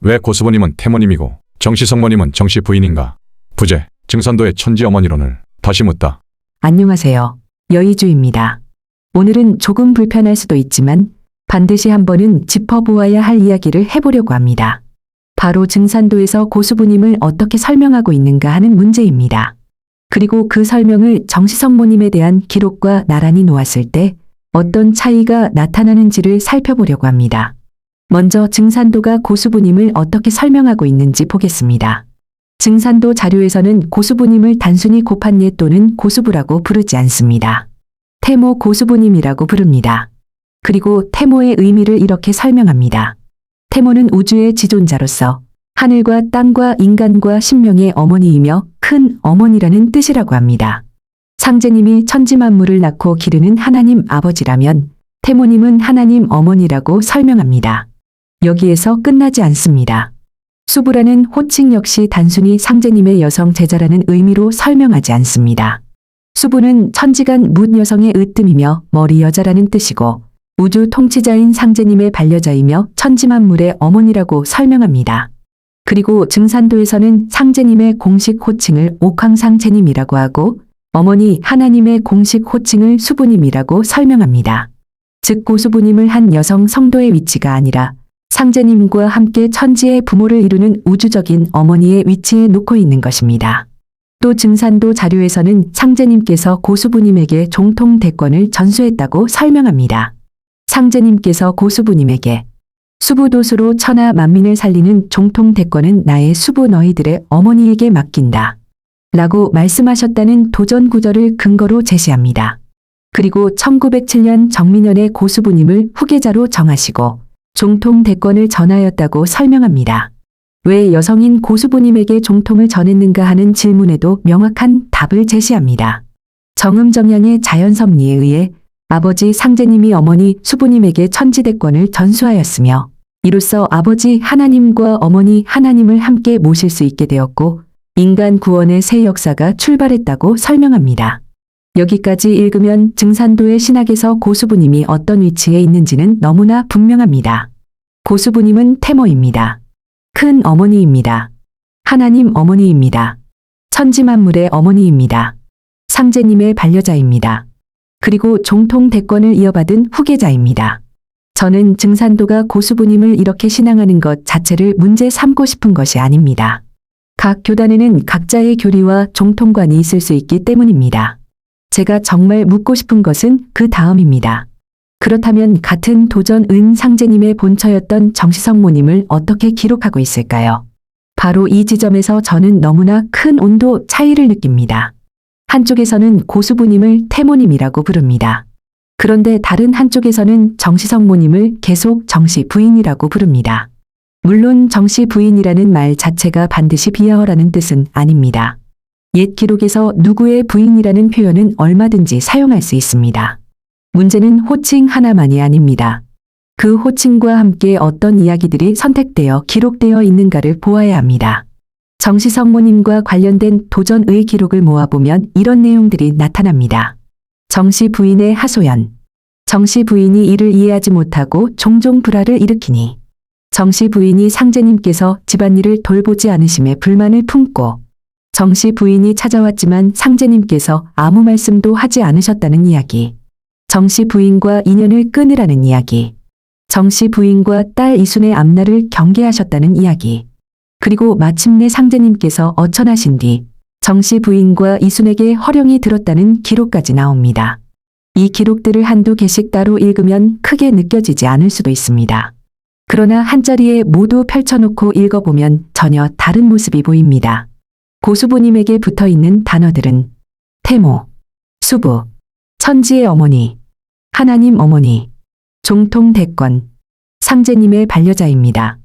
왜 고수부님은 태모님이고 정시성모님은 정시 부인인가? 부재, 증산도의 천지 어머니론을 다시 묻다. 안녕하세요. 여의주입니다. 오늘은 조금 불편할 수도 있지만 반드시 한 번은 짚어보아야 할 이야기를 해보려고 합니다. 바로 증산도에서 고수부님을 어떻게 설명하고 있는가 하는 문제입니다. 그리고 그 설명을 정시성모님에 대한 기록과 나란히 놓았을 때 어떤 차이가 나타나는지를 살펴보려고 합니다. 먼저 증산도가 고수부님을 어떻게 설명하고 있는지 보겠습니다. 증산도 자료에서는 고수부님을 단순히 고판예 또는 고수부라고 부르지 않습니다. 태모 고수부님이라고 부릅니다. 그리고 태모의 의미를 이렇게 설명합니다. 태모는 우주의 지존자로서 하늘과 땅과 인간과 신명의 어머니이며 큰 어머니라는 뜻이라고 합니다. 상제님이 천지만물을 낳고 기르는 하나님 아버지라면 태모님은 하나님 어머니라고 설명합니다. 여기에서 끝나지 않습니다. 수부라는 호칭 역시 단순히 상제님의 여성 제자라는 의미로 설명하지 않습니다. 수부는 천지간 뭇 여성의 으뜸이며 머리 여자라는 뜻이고 우주 통치자인 상제님의 반려자이며 천지만물의 어머니라고 설명합니다. 그리고 증산도에서는 상제님의 공식 호칭을 옥황상제님이라고 하고 어머니 하나님의 공식 호칭을 수부님이라고 설명합니다. 즉 고수부님을 한 여성 성도의 위치가 아니라 상제님과 함께 천지의 부모를 이루는 우주적인 어머니의 위치에 놓고 있는 것입니다. 또 증산도 자료에서는 상제님께서 고수부님에게 종통대권을 전수했다고 설명합니다. 상제님께서 고수부님에게 수부도수로 천하 만민을 살리는 종통대권은 나의 수부 너희들의 어머니에게 맡긴다. 라고 말씀하셨다는 도전 구절을 근거로 제시합니다. 그리고 1907년 정민년에 고수부님을 후계자로 정하시고 종통대권을 전하였다고 설명합니다. 왜 여성인 고수부님에게 종통을 전했는가 하는 질문에도 명확한 답을 제시합니다. 정음정양의 자연섭리에 의해 아버지 상제님이 어머니 수부님에게 천지대권을 전수하였으며 이로써 아버지 하나님과 어머니 하나님을 함께 모실 수 있게 되었고 인간 구원의 새 역사가 출발했다고 설명합니다. 여기까지 읽으면 증산도의 신학에서 고수부님이 어떤 위치에 있는지는 너무나 분명합니다. 고수부님은 태모입니다. 큰 어머니입니다. 하나님 어머니입니다. 천지만물의 어머니입니다. 상제님의 반려자입니다. 그리고 종통대권을 이어받은 후계자입니다. 저는 증산도가 고수부님을 이렇게 신앙하는 것 자체를 문제 삼고 싶은 것이 아닙니다. 각 교단에는 각자의 교리와 종통관이 있을 수 있기 때문입니다. 제가 정말 묻고 싶은 것은 그 다음입니다. 그렇다면 같은 도전 은 상제님의 본처였던 정시성모님을 어떻게 기록하고 있을까요? 바로 이 지점에서 저는 너무나 큰 온도 차이를 느낍니다. 한쪽에서는 고수부님을 태모님이라고 부릅니다. 그런데 다른 한쪽에서는 정시성모님을 계속 정시부인이라고 부릅니다. 물론 정시부인이라는 말 자체가 반드시 비하어라는 뜻은 아닙니다. 옛 기록에서 누구의 부인이라는 표현은 얼마든지 사용할 수 있습니다. 문제는 호칭 하나만이 아닙니다. 그 호칭과 함께 어떤 이야기들이 선택되어 기록되어 있는가를 보아야 합니다. 정시성모님과 관련된 도전의 기록을 모아보면 이런 내용들이 나타납니다. 정시 부인의 하소연. 정시 부인이 이를 이해하지 못하고 종종 불화를 일으키니 정시 부인이 상제님께서 집안일을 돌보지 않으심에 불만을 품고 정시 부인이 찾아왔지만 상제님께서 아무 말씀도 하지 않으셨다는 이야기. 정시 부인과 인연을 끊으라는 이야기. 정시 부인과 딸 이순의 앞날을 경계하셨다는 이야기. 그리고 마침내 상제님께서 어천하신 뒤 정시 부인과 이순에게 허령이 들었다는 기록까지 나옵니다. 이 기록들을 한두 개씩 따로 읽으면 크게 느껴지지 않을 수도 있습니다. 그러나 한자리에 모두 펼쳐놓고 읽어보면 전혀 다른 모습이 보입니다. 고수부님에게 붙어있는 단어들은 태모, 수부, 천지의 어머니, 하나님 어머니, 종통대권, 상제님의 반려자입니다.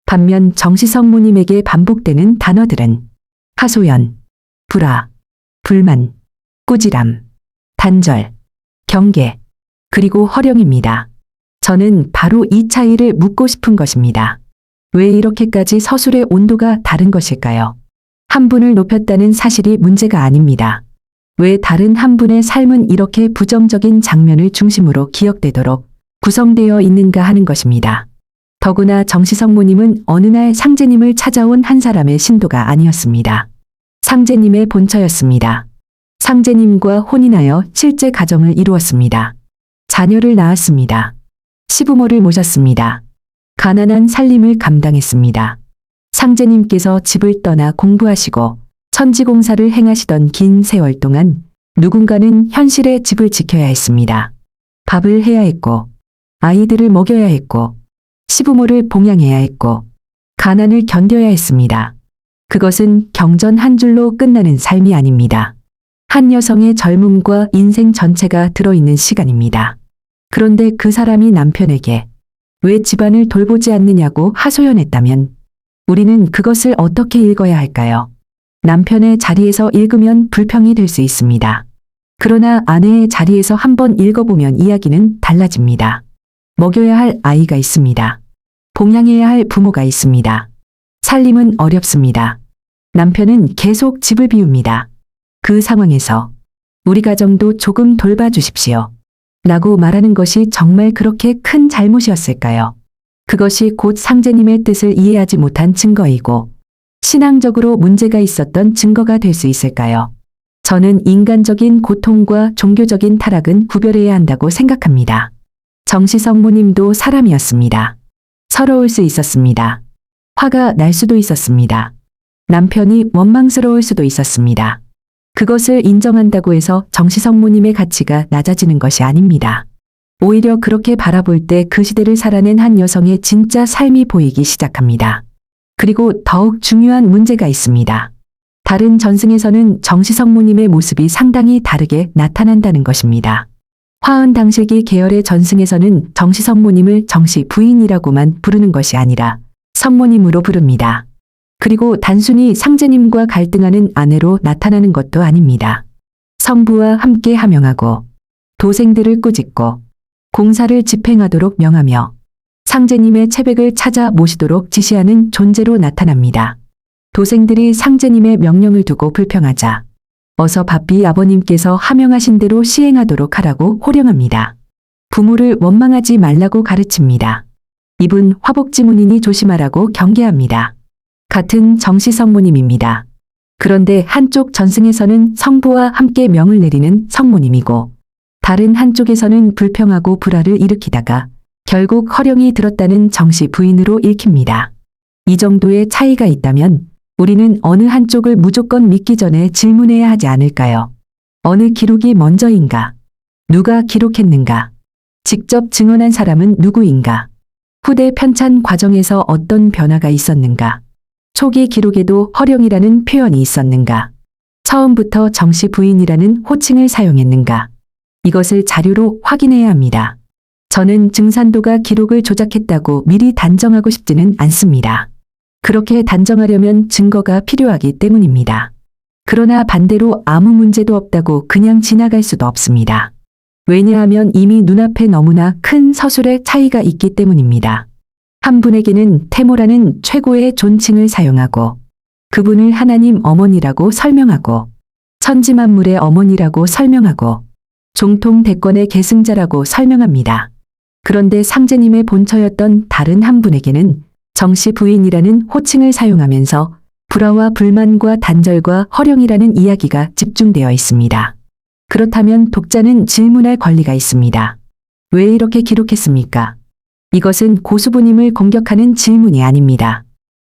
반면 정시성모님에게 반복되는 단어들은 하소연, 불화, 불만, 꾸지람, 단절, 경계, 그리고 허령입니다. 저는 바로 이 차이를 묻고 싶은 것입니다. 왜 이렇게까지 서술의 온도가 다른 것일까요? 한 분을 높였다는 사실이 문제가 아닙니다. 왜 다른 한 분의 삶은 이렇게 부정적인 장면을 중심으로 기억되도록 구성되어 있는가 하는 것입니다. 더구나 정시성모님은 어느 날 상제님을 찾아온 한 사람의 신도가 아니었습니다. 상제님의 본처였습니다. 상제님과 혼인하여 실제 가정을 이루었습니다. 자녀를 낳았습니다. 시부모를 모셨습니다. 가난한 살림을 감당했습니다. 상제님께서 집을 떠나 공부하시고 천지공사를 행하시던 긴 세월 동안 누군가는 현실의 집을 지켜야 했습니다. 밥을 해야 했고, 아이들을 먹여야 했고, 시부모를 봉양해야 했고, 가난을 견뎌야 했습니다. 그것은 경전 한 줄로 끝나는 삶이 아닙니다. 한 여성의 젊음과 인생 전체가 들어있는 시간입니다. 그런데 그 사람이 남편에게 왜 집안을 돌보지 않느냐고 하소연했다면 우리는 그것을 어떻게 읽어야 할까요? 남편의 자리에서 읽으면 불평이 될 수 있습니다. 그러나 아내의 자리에서 한번 읽어보면 이야기는 달라집니다. 먹여야 할 아이가 있습니다. 봉양해야 할 부모가 있습니다. 살림은 어렵습니다. 남편은 계속 집을 비웁니다. 그 상황에서 우리 가정도 조금 돌봐주십시오. 라고 말하는 것이 정말 그렇게 큰 잘못이었을까요? 그것이 곧 상제님의 뜻을 이해하지 못한 증거이고 신앙적으로 문제가 있었던 증거가 될 수 있을까요? 저는 인간적인 고통과 종교적인 타락은 구별해야 한다고 생각합니다. 정시성모님도 사람이었습니다. 서러울 수 있었습니다. 화가 날 수도 있었습니다. 남편이 원망스러울 수도 있었습니다. 그것을 인정한다고 해서 정시성모님의 가치가 낮아지는 것이 아닙니다. 오히려 그렇게 바라볼 때 그 시대를 살아낸 한 여성의 진짜 삶이 보이기 시작합니다. 그리고 더욱 중요한 문제가 있습니다. 다른 전승에서는 정시성모님의 모습이 상당히 다르게 나타난다는 것입니다. 화은당실기 계열의 전승에서는 정시성모님을 정시 부인이라고만 부르는 것이 아니라 성모님으로 부릅니다. 그리고 단순히 상제님과 갈등하는 아내로 나타나는 것도 아닙니다. 성부와 함께 하명하고 도생들을 꾸짖고 공사를 집행하도록 명하며 상제님의 채백을 찾아 모시도록 지시하는 존재로 나타납니다. 도생들이 상제님의 명령을 두고 불평하자 어서 바삐 아버님께서 하명하신 대로 시행하도록 하라고 호령합니다. 부모를 원망하지 말라고 가르칩니다. 이분 화복지문이니 조심하라고 경계합니다. 같은 정시성모님입니다. 그런데 한쪽 전승에서는 성부와 함께 명을 내리는 성모님이고 다른 한쪽에서는 불평하고 불화를 일으키다가 결국 허령이 들었다는 정시 부인으로 읽힙니다. 이 정도의 차이가 있다면 우리는 어느 한쪽을 무조건 믿기 전에 질문해야 하지 않을까요? 어느 기록이 먼저인가? 누가 기록했는가? 직접 증언한 사람은 누구인가? 후대 편찬 과정에서 어떤 변화가 있었는가? 초기 기록에도 허령이라는 표현이 있었는가? 처음부터 정시 부인이라는 호칭을 사용했는가? 이것을 자료로 확인해야 합니다. 저는 증산도가 기록을 조작했다고 미리 단정하고 싶지는 않습니다. 그렇게 단정하려면 증거가 필요하기 때문입니다. 그러나 반대로 아무 문제도 없다고 그냥 지나갈 수도 없습니다. 왜냐하면 이미 눈앞에 너무나 큰 서술의 차이가 있기 때문입니다. 한 분에게는 태모라는 최고의 존칭을 사용하고 그분을 하나님 어머니라고 설명하고 천지만물의 어머니라고 설명하고 종통 대권의 계승자라고 설명합니다. 그런데 상제님의 본처였던 다른 한 분에게는 정시 부인이라는 호칭을 사용하면서 불화와 불만과 단절과 허령이라는 이야기가 집중되어 있습니다. 그렇다면 독자는 질문할 권리가 있습니다. 왜 이렇게 기록했습니까? 이것은 고수부님을 공격하는 질문이 아닙니다.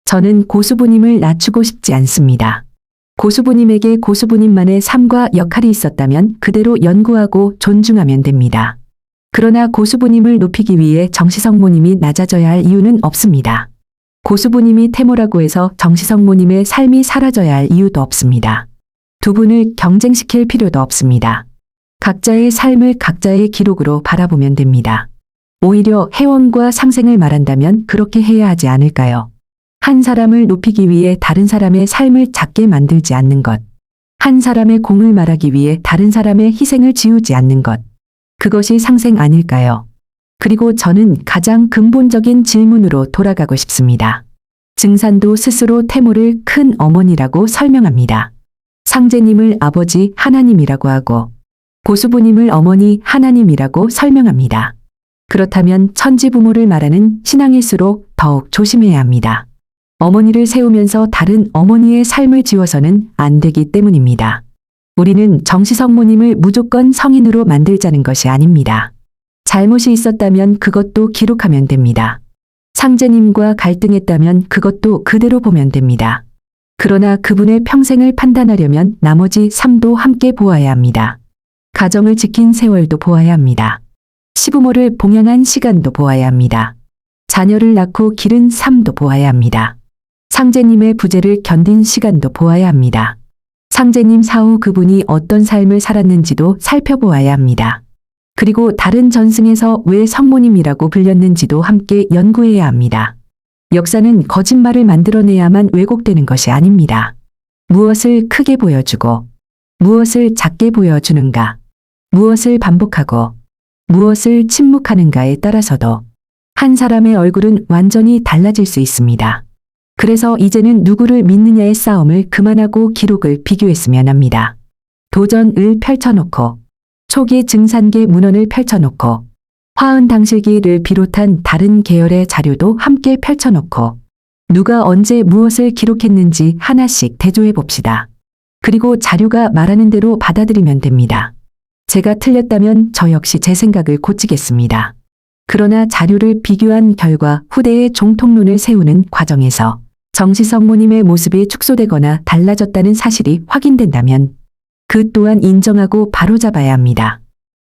저는 고수부님을 낮추고 싶지 않습니다. 고수부님에게 고수부님만의 삶과 역할이 있었다면 그대로 연구하고 존중하면 됩니다. 그러나 고수부님을 높이기 위해 정시성모님이 낮아져야 할 이유는 없습니다. 고수부님이 태모라고 해서 정시성모님의 삶이 사라져야 할 이유도 없습니다. 두 분을 경쟁시킬 필요도 없습니다. 각자의 삶을 각자의 기록으로 바라보면 됩니다. 오히려 해원과 상생을 말한다면 그렇게 해야 하지 않을까요? 한 사람을 높이기 위해 다른 사람의 삶을 작게 만들지 않는 것. 한 사람의 공을 말하기 위해 다른 사람의 희생을 지우지 않는 것. 그것이 상생 아닐까요? 그리고 저는 가장 근본적인 질문으로 돌아가고 싶습니다. 증산도 스스로 태모를 큰 어머니라고 설명합니다. 상제님을 아버지 하나님이라고 하고 고수부님을 어머니 하나님이라고 설명합니다. 그렇다면 천지부모를 말하는 신앙일수록 더욱 조심해야 합니다. 어머니를 세우면서 다른 어머니의 삶을 지워서는 안 되기 때문입니다. 우리는 정시성모님을 무조건 성인으로 만들자는 것이 아닙니다. 잘못이 있었다면 그것도 기록하면 됩니다. 상제님과 갈등했다면 그것도 그대로 보면 됩니다. 그러나 그분의 평생을 판단하려면 나머지 삶도 함께 보아야 합니다. 가정을 지킨 세월도 보아야 합니다. 시부모를 봉양한 시간도 보아야 합니다. 자녀를 낳고 기른 삶도 보아야 합니다. 상제님의 부재를 견딘 시간도 보아야 합니다. 상제님 사후 그분이 어떤 삶을 살았는지도 살펴보아야 합니다. 그리고 다른 전승에서 왜 성모님이라고 불렸는지도 함께 연구해야 합니다. 역사는 거짓말을 만들어내야만 왜곡되는 것이 아닙니다. 무엇을 크게 보여주고 무엇을 작게 보여주는가, 무엇을 반복하고 무엇을 침묵하는가에 따라서도 한 사람의 얼굴은 완전히 달라질 수 있습니다. 그래서 이제는 누구를 믿느냐의 싸움을 그만하고 기록을 비교했으면 합니다. 도전을 펼쳐놓고 초기 증산계 문헌을 펼쳐놓고 화은당실기를 비롯한 다른 계열의 자료도 함께 펼쳐놓고 누가 언제 무엇을 기록했는지 하나씩 대조해 봅시다. 그리고 자료가 말하는 대로 받아들이면 됩니다. 제가 틀렸다면 저 역시 제 생각을 고치겠습니다. 그러나 자료를 비교한 결과 후대의 종통론을 세우는 과정에서 정시성모님의 모습이 축소되거나 달라졌다는 사실이 확인된다면 그 또한 인정하고 바로잡아야 합니다.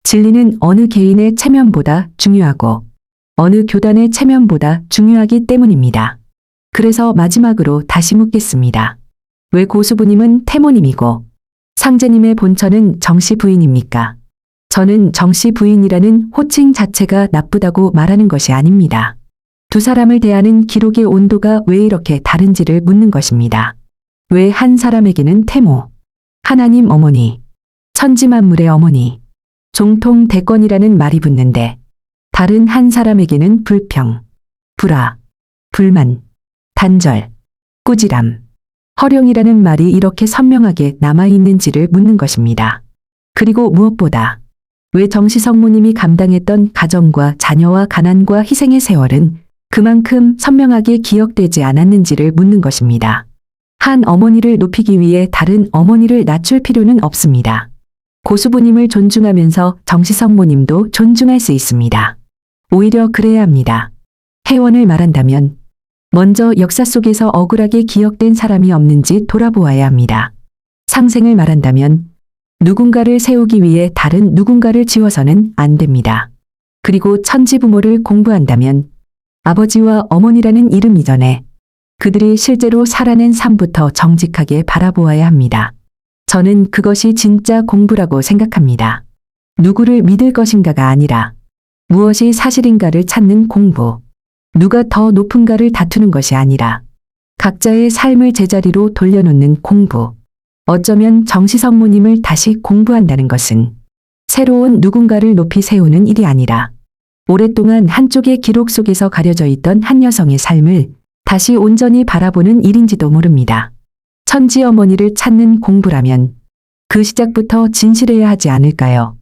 진리는 어느 개인의 체면보다 중요하고 어느 교단의 체면보다 중요하기 때문입니다. 그래서 마지막으로 다시 묻겠습니다. 왜 고수부님은 태모님이고 상제님의 본처는 정씨 부인입니까? 저는 정씨 부인이라는 호칭 자체가 나쁘다고 말하는 것이 아닙니다. 두 사람을 대하는 기록의 온도가 왜 이렇게 다른지를 묻는 것입니다. 왜 한 사람에게는 태모, 하나님 어머니, 천지만물의 어머니, 종통 대권이라는 말이 붙는데 다른 한 사람에게는 불평, 불화, 불만, 단절, 꾸지람, 허령이라는 말이 이렇게 선명하게 남아있는지를 묻는 것입니다. 그리고 무엇보다 왜 정시성모님이 감당했던 가정과 자녀와 가난과 희생의 세월은 그만큼 선명하게 기억되지 않았는지를 묻는 것입니다. 한 어머니를 높이기 위해 다른 어머니를 낮출 필요는 없습니다. 고수부님을 존중하면서 정시성모님도 존중할 수 있습니다. 오히려 그래야 합니다. 회원을 말한다면 먼저 역사 속에서 억울하게 기억된 사람이 없는지 돌아보아야 합니다. 상생을 말한다면 누군가를 세우기 위해 다른 누군가를 지워서는 안 됩니다. 그리고 천지부모를 공부한다면 아버지와 어머니라는 이름 이전에 그들이 실제로 살아낸 삶부터 정직하게 바라보아야 합니다. 저는 그것이 진짜 공부라고 생각합니다. 누구를 믿을 것인가가 아니라 무엇이 사실인가를 찾는 공부. 누가 더 높은가를 다투는 것이 아니라 각자의 삶을 제자리로 돌려놓는 공부. 어쩌면 정시성모님을 다시 공부한다는 것은 새로운 누군가를 높이 세우는 일이 아니라 오랫동안 한쪽의 기록 속에서 가려져 있던 한 여성의 삶을 다시 온전히 바라보는 일인지도 모릅니다. 천지 어머니를 찾는 공부라면 그 시작부터 진실해야 하지 않을까요?